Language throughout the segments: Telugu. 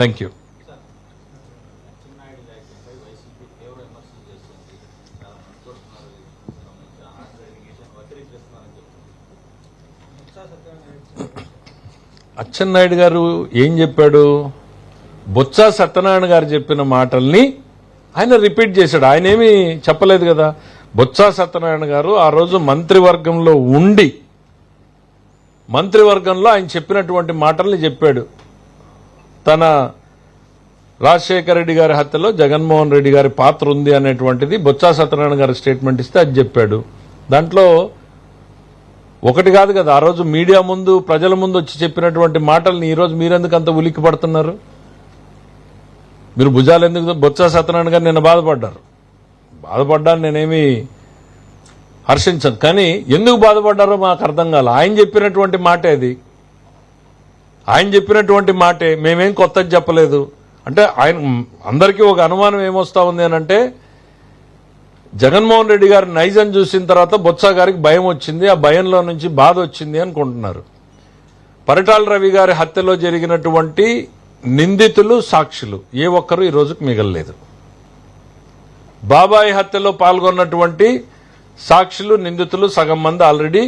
Thank you. అచ్చెన్నాయుడు గారు ఏం చెప్పాడు? బొత్స సత్యనారాయణ గారు చెప్పిన మాటల్ని ఆయన రిపీట్ చేశాడు. ఆయన ఏమీ చెప్పలేదు కదా. బొత్స సత్యనారాయణ గారు ఆ రోజు మంత్రివర్గంలో ఉండి మంత్రివర్గంలో ఆయన చెప్పినటువంటి మాటల్ని చెప్పాడు. తన రాజశేఖర రెడ్డి గారి హత్యలో జగన్మోహన్ రెడ్డి గారి పాత్ర ఉంది అనేటువంటిది బొత్స సత్యనారాయణ గారు స్టేట్మెంట్ ఇస్తే అది చెప్పాడు. దాంట్లో ఒకటి కాదు కదా, ఆ రోజు మీడియా ముందు ప్రజల ముందు వచ్చి చెప్పినటువంటి మాటల్ని ఈరోజు మీరెందుకు అంత ఉలిక్కి పడుతున్నారు? మీరు భుజాలు ఎందుకు? బొత్స సత్యనారాయణ గారు నిన్న బాధపడ్డాను, నేనేమి హర్షించను. కానీ ఎందుకు బాధపడ్డారో మాకు అర్థం కాల. ఆయన చెప్పినటువంటి మాటే అది. ఆయన చెప్పినటువంటి మాటే, మేమేం కొత్తది చెప్పలేదు. అంటే ఆయన అందరికీ ఒక అనుమానం ఏమొస్తా ఉంది అనంటే, జగన్మోహన్ రెడ్డి గారి నైజం చూసిన తర్వాత బొత్స గారికి భయం వచ్చింది, ఆ భయంలో నుంచి బాధ వచ్చింది అనుకుంటున్నారు. పరిటాల రవి గారి హత్యలో జరిగినటువంటి నిందితులు సాక్షులు ఏ ఒక్కరు ఈ రోజుకు మిగలలేదు. బాబాయి హత్యలో పాల్గొన్నటువంటి సాక్షులు నిందితులు సగం మంది ఆల్రెడీ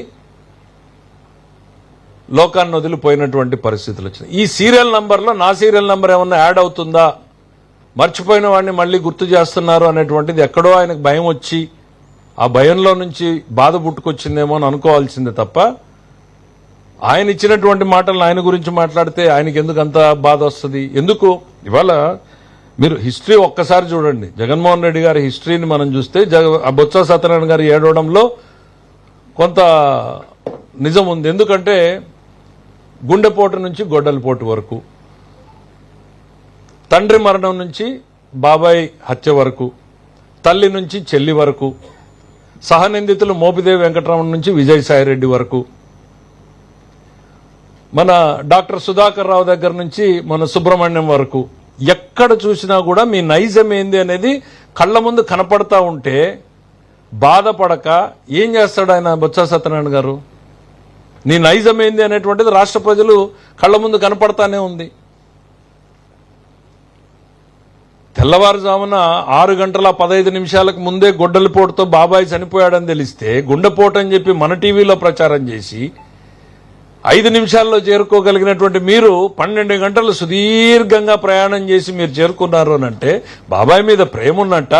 లోకాన్ని వదిలిపోయినటువంటి పరిస్థితులు వచ్చినాయి. ఈ సీరియల్ నంబర్లో నా సీరియల్ నంబర్ ఏమన్నా యాడ్ అవుతుందా, మర్చిపోయిన వాడిని మళ్ళీ గుర్తు చేస్తున్నారు అనేటువంటిది ఎక్కడో ఆయనకు భయం వచ్చి ఆ భయంలో నుంచి బాధ పుట్టుకొచ్చిందేమో అని అనుకోవాల్సిందే తప్ప, ఆయన ఇచ్చినటువంటి మాటలను ఆయన గురించి మాట్లాడితే ఆయనకి ఎందుకు అంత బాధ వస్తుంది? ఎందుకు? ఇవాళ మీరు హిస్టరీ ఒక్కసారి చూడండి. జగన్మోహన్ రెడ్డి గారి హిస్టరీని మనం చూస్తే బొత్స సత్యనారాయణ గారు ఏడవడంలో కొంత నిజం ఉంది. ఎందుకంటే గుండెపోటు నుంచి గొడ్డలిపోటు వరకు, తండ్రి మరణం నుంచి బాబాయ్ హత్య వరకు, తల్లి నుంచి చెల్లి వరకు, సహనిందితులు మోపిదేవి వెంకటరమణ నుంచి విజయసాయిరెడ్డి వరకు, మన డాక్టర్ సుధాకర్ రావు దగ్గర నుంచి మన సుబ్రహ్మణ్యం వరకు, ఎక్కడ చూసినా కూడా మీ నైజం ఏంది అనేది కళ్ల ముందు కనపడతా ఉంటే బాధపడక ఏం చేస్తాడు ఆయన బొత్స సత్యనారాయణ గారు? నీ నైజం ఏంది అనేటువంటిది రాష్ట్ర ప్రజలు కళ్ల ముందు కనపడతానే ఉంది. తెల్లవారుజామున 6:15 ముందే గొడ్డలిపోటుతో బాబాయ్ చనిపోయాడని తెలిస్తే గుండెపోటు అని చెప్పి మన టీవీలో ప్రచారం చేసి 5 నిమిషాల్లో చేరుకోగలిగినటువంటి మీరు 12 గంటలు సుదీర్ఘంగా ప్రయాణం చేసి మీరు చేరుకున్నారు అనంటే బాబాయ్ మీద ప్రేమ ఉన్నట్ట,